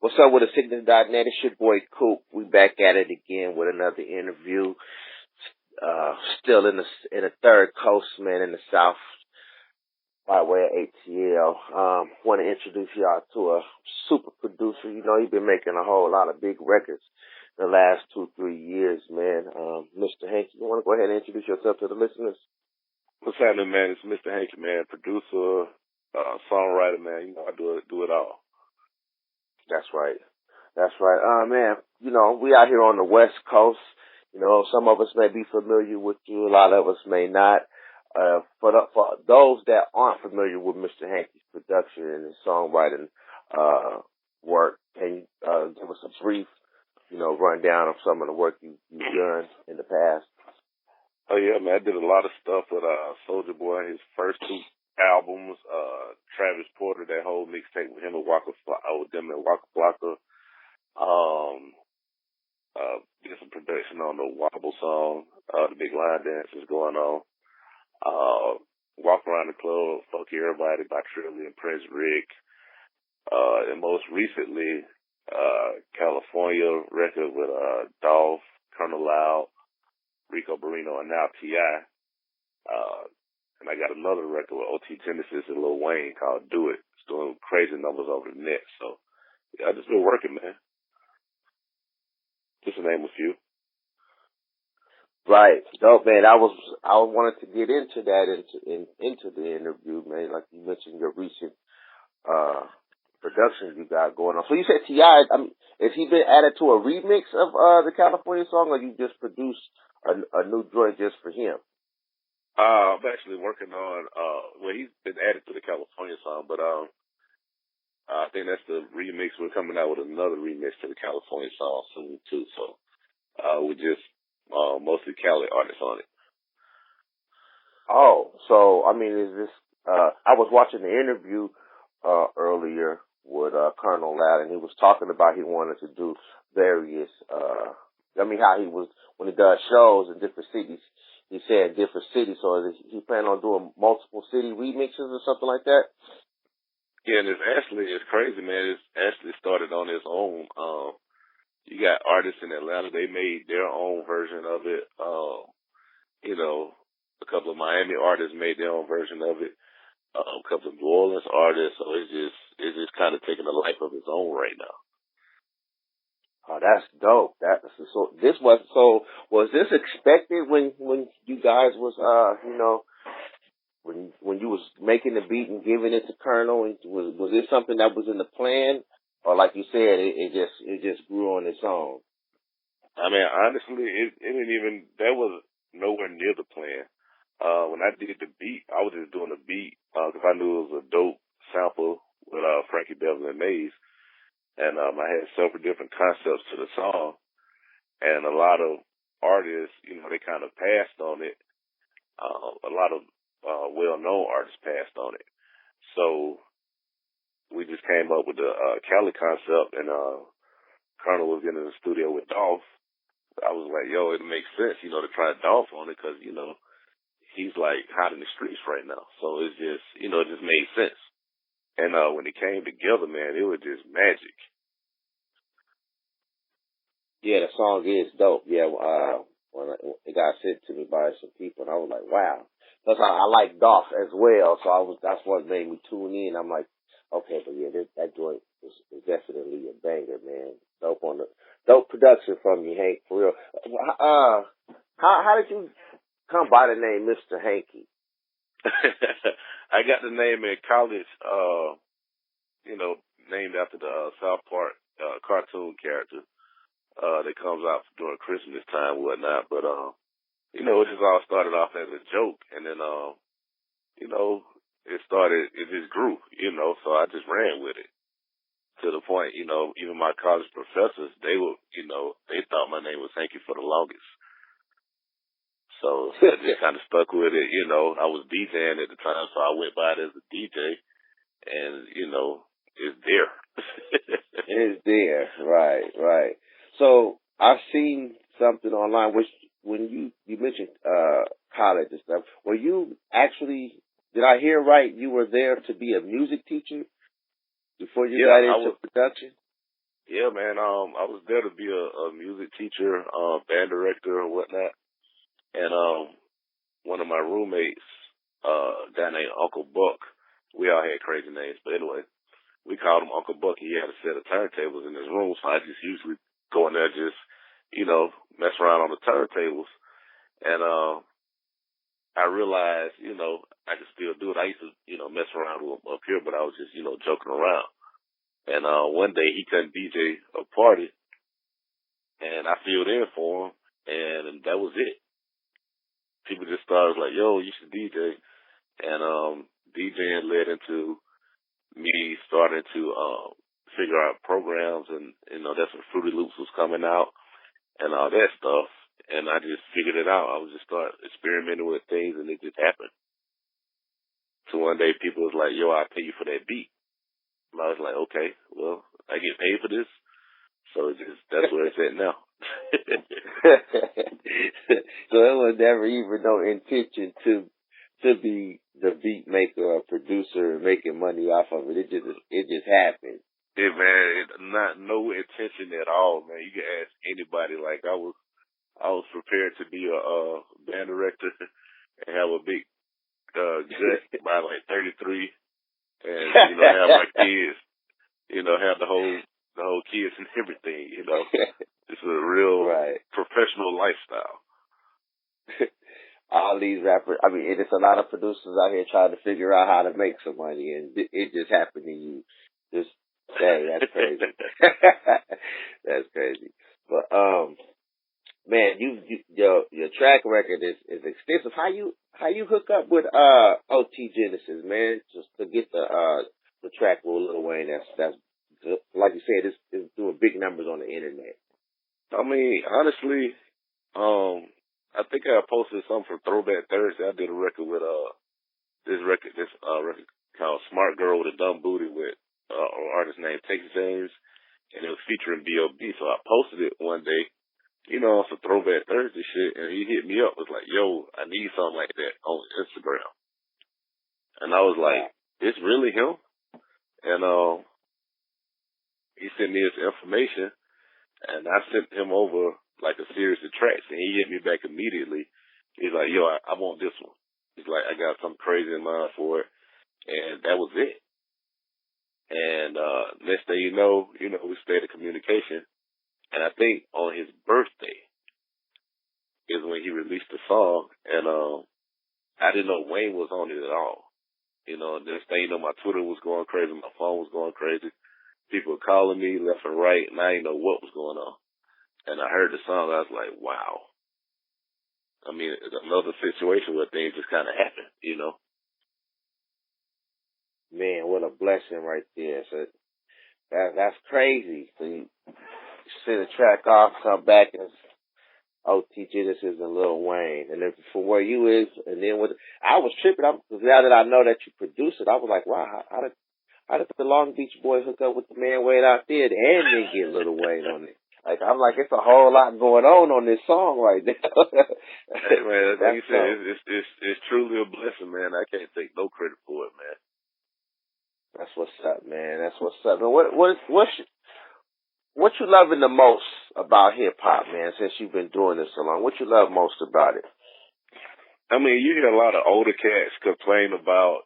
What's up with the Sickness.net? It's your boy Coop. We back at it again with another interview. Still in the third coast, man, in the south by way of ATL. Want to introduce y'all to a super producer. You know, he's been making a whole lot of big records the last 2-3 years, man. Mr. Hanky, you want to go ahead and introduce yourself to the listeners? What's happening, man? It's Mr. Hanky, man. Producer, songwriter, man. You know, I do it all. That's right. That's right. Man, you know, we out here on the West Coast. You know, some of us may be familiar with you. A lot of us may not. For those that aren't familiar with Mr. Hanky's production and his songwriting work, can you give us a brief, rundown of some of the work you've done in the past? Oh, yeah, man. I did a lot of stuff with Soulja Boy, his first 2 albums, Travis Porter, that whole mixtape with him and with them and Waka Flocka. Did some production on the Wobble song, the Big Line Dance is going on. Walk Around the Club, Fuck Everybody by Trilly and Prince Rick. And most recently, California record with Dolph, Colonel Loud, Rico Barrino, and now T.I. And I got another record with O.T. Genesis and Lil Wayne called Do It. It's doing crazy numbers over the net. So, yeah, I just been working, man. Just to name a few. Right. Dope, man. I wanted to get into that, into the interview, man. Like you mentioned, your recent production you got going on. So you said T.I., has he been added to a remix of the California song, or you just produced a new joint just for him? I'm actually working on, he's been added to the California song, but I think that's the remix. We're coming out with another remix to the California song soon, too. So we just mostly Cali artists on it. Oh, so, is this, I was watching the interview earlier with Colonel Loud, and he was talking about he wanted to do various, how he was, when he does shows in different cities, he said different cities, so is he planning on doing multiple city remixes or something like that? Yeah, and it's crazy, man. It's actually started on its own. You got artists in Atlanta, they made their own version of it. A couple of Miami artists made their own version of it. A couple of New Orleans artists, so it's just kind of taking a life of its own right now. Oh, that's dope. Was this expected when you guys was when you was making the beat and giving it to Colonel? Was this something that was in the plan, or like you said, it just grew on its own? Honestly, it didn't even, that was nowhere near the plan. When I did the beat, I was just doing the beat because I knew it was a dope sample with Frankie Beverly and Maze. And I had several different concepts to the song. And a lot of artists, they kind of passed on it. A lot of well-known artists passed on it. So we just came up with the Cali concept, and Colonel was getting in the studio with Dolph. I was like, yo, it makes sense, to try Dolph on it because, he's like hot in the streets right now. So it's just, it just made sense. And when it came together, man, it was just magic. Yeah, the song is dope. Yeah, when it got sent to me by some people, and I was like, wow. Plus, I like Dolph as well, so that's what made me tune in. I'm like, okay, but yeah, that joint is definitely a banger, man. Dope production from you, Hank, for real. How did you come by the name Mr. Hanky? I got the name in college, named after the South Park cartoon character that comes out during Christmas time and whatnot. But, it just all started off as a joke. And then, it just grew, so I just ran with it to the point, even my college professors, they were, they thought my name was Hanky for the longest. So I just kind of stuck with it. I was DJing at the time, so I went by it as a DJ, and, it's there. It's there. Right. So I've seen something online, which when you mentioned college and stuff, were you actually, did I hear right, you were there to be a music teacher before you got into production? Yeah, man. I was there to be a music teacher, band director, or whatnot. And one of my roommates, a guy named Uncle Buck. We all had crazy names, but anyway, we called him Uncle Buck. He had a set of turntables in his room, so I just usually go in there, just mess around on the turntables. And I realized, I could still do it. I used to, mess around with him up here, but I was just, joking around. And one day he couldn't DJ a party, and I filled in for him, and that was it. People just started like, "Yo, you should DJ," and DJing led into me starting to figure out programs, and that's when Fruity Loops was coming out and all that stuff. And I just figured it out. I was just start experimenting with things, and it just happened. So one day people was like, "Yo, I'll pay you for that beat." And I was like, "Okay, well, I get paid for this." So that's where it's at now. So it was never even no intention to be the beat maker or producer and making money off of it. It just happened. Yeah, man, not no intention at all, man. You can ask anybody. Like I was prepared to be a band director and have a big gut by like 33, and have my kids, have the whole kids and everything. It's a real professional lifestyle. All these rappers, I mean, it's a lot of producers out here trying to figure out how to make some money, and it just happened to you. Just, dang, that's crazy. That's crazy. But, man, your track record is extensive. How you hook up with, OT Genesis, man, just to get the track with Lil Wayne? That's, like you said, it's doing big numbers on the internet. I mean, honestly, I think I posted something for Throwback Thursday. I did a record with this record called Smart Girl with a Dumb Booty with an artist named Texas James, and it was featuring B.O.B. So I posted it one day, on some Throwback Thursday shit, and he hit me up, was like, "Yo, I need something like that on Instagram." And I was like, "It's really him?" And he sent me his information, and I sent him over like a series of tracks, and he hit me back immediately. He's like, "Yo, I want this one." He's like, "I got something crazy in mind for it," and that was it. And next thing you know, we stayed in communication. And I think on his birthday is when he released the song, and I didn't know Wayne was on it at all. Next thing you know, my Twitter was going crazy, my phone was going crazy. People were calling me left and right, and I didn't know what was going on. And I heard the song, I was like, wow. I mean, it's another situation where things just kind of happen, Man, what a blessing right there. So that's crazy. So you send a track off, come back, and OT Genesis and Lil Wayne. And then from where you is, and then I was tripping. Because now that I know that you produce it, I was like, wow, how did the Long Beach boy hook up with the man way out there and then get Lil Wayne on it? Like, I'm like, it's a whole lot going on this song right now. Hey, man, like you said, it's truly a blessing, man. I can't take no credit for it, man. That's what's up, man. That's what's up. And what you loving the most about hip hop, man? Since you've been doing this so long, what you love most about it? I mean, you hear a lot of older cats complain about,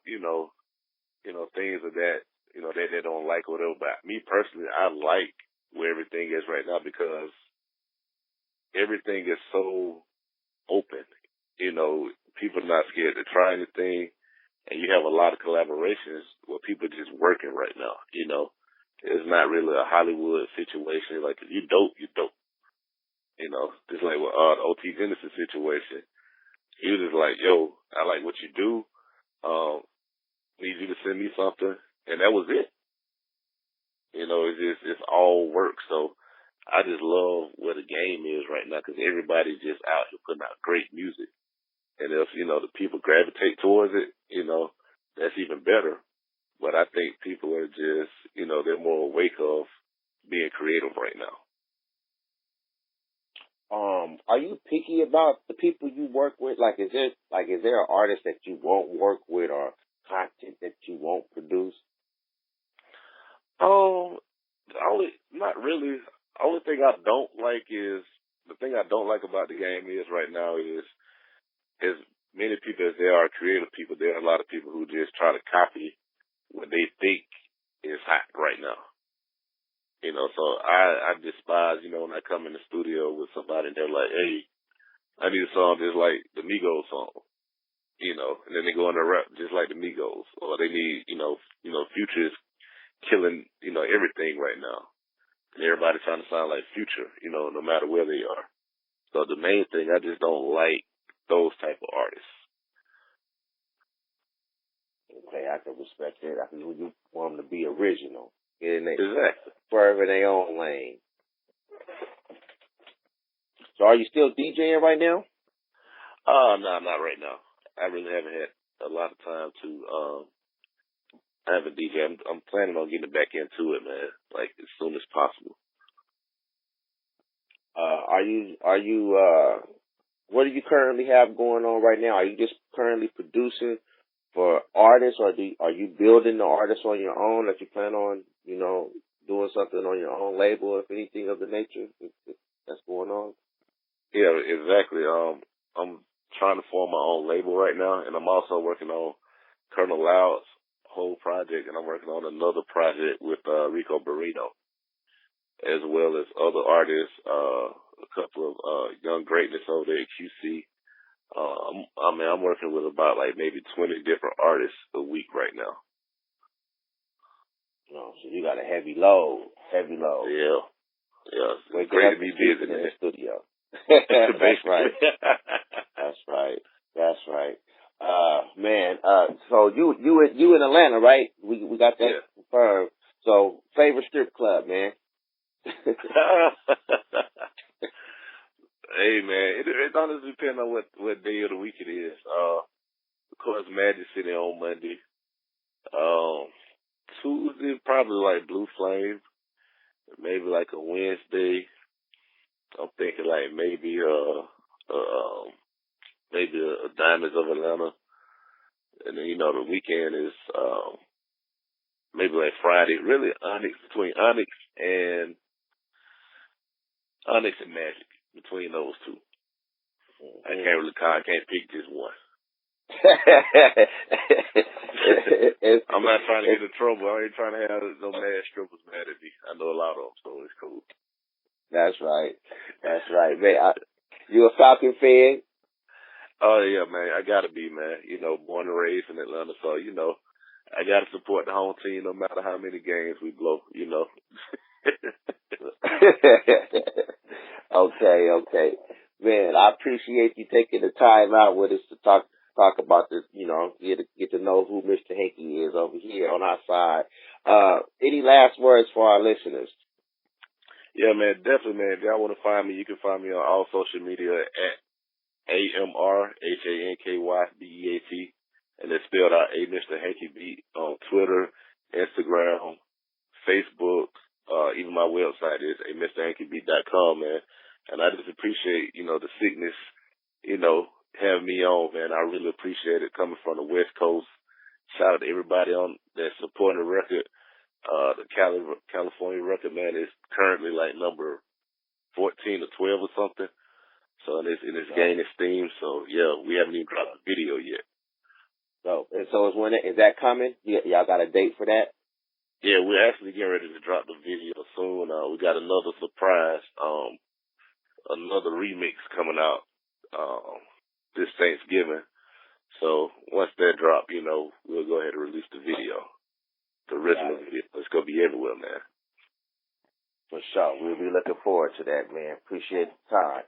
things of that, that they don't like or whatever. But me personally, I like where everything is right now because everything is so open. People are not scared to try anything, and you have a lot of collaborations where people are just working right now. It's not really a Hollywood situation. Like, if you dope, you dope. Just like with the OT Genesis situation. He was just like, "Yo, I like what you do. Need you to send me something," and that was it. It's all work. So I just love where the game is right now because everybody's just out here putting out great music. And if, the people gravitate towards it, that's even better. But I think people are just, they're more awake of being creative right now. Are you picky about the people you work with? Like, is there an artist that you won't work with or content that you won't produce? The Not really. Only thing I don't like is the thing I don't like about the game is right now is as many people as there are creative people, there are a lot of people who just try to copy what they think is hot right now. You know, so I despise, you know, when I come in the studio with somebody and they're like, hey, I need a song just like the Migos song, you know, and then they go on and rap just like the Migos, or they need, Future is killing, everything right now. And everybody trying to sound like Future, no matter where they are. So the main thing, I just don't like those type of artists. Okay, I can respect that. I can you want them to be original. Exactly. Forever in their own lane. So are you still DJing right now? No, not right now. I really haven't had a lot of time to have a DJ. I'm planning on getting back into it, man, like as soon as possible. What do you currently have going on right now? Are you just currently producing for artists, or are you building the artists on your own that you plan on, doing something on your own label, or if anything of the nature that's going on? Yeah, exactly. I'm trying to form my own label right now, and I'm also working on Colonel Loud's whole project, and I'm working on another project with Rico Burrito, as well as other artists, a couple of young greatness over there at QC. I'm working with about like maybe 20 different artists a week right now. Oh, so you got a heavy load. Yeah. It's great to be busy in the studio. That's right. That's right. Man, so you in Atlanta, right? We got that confirmed. So favorite strip club, man. Hey man, it honestly depends on what day of the week it is. Of course, Magic City on Monday. Tuesday probably like Blue Flame. Maybe like a Wednesday. I'm thinking like maybe a Diamonds of Atlanta, and then the weekend is maybe like Friday. Really, between Onyx and Magic, between those two. I can't pick just one. I'm not trying to get in trouble. I ain't trying to have no mad strippers mad at me. I know a lot of them, so it's cool. That's right, man. You a Falcon fan? Oh yeah, man. I gotta be, man. Born and raised in Atlanta, so I gotta support the home team no matter how many games we blow. Okay. Man, I appreciate you taking the time out with us to talk about this, get to know who Mr. Hanky is over here on our side. Any last words for our listeners? Yeah, man, definitely, man. If y'all want to find me, you can find me on all social media at AMRHANKYBEAT, and it's spelled out A Mr. Hanky Beat on Twitter, Instagram, Facebook, even my website is amrhankybeat.com, man. And I just appreciate, the sickness, having me on, man. I really appreciate it coming from the West Coast. Shout out to everybody on that's supporting the record. The California record, man, is currently like number 14 or 12 or something. So it's gaining steam. So yeah, we haven't even dropped the video yet. So is that coming? Y'all got a date for that? Yeah, we're actually getting ready to drop the video soon. We got another surprise, another remix coming out this Thanksgiving. So once that drop, we'll go ahead and release the video, the original video. It's gonna be everywhere, man. For sure. We'll be looking forward to that, man. Appreciate the time.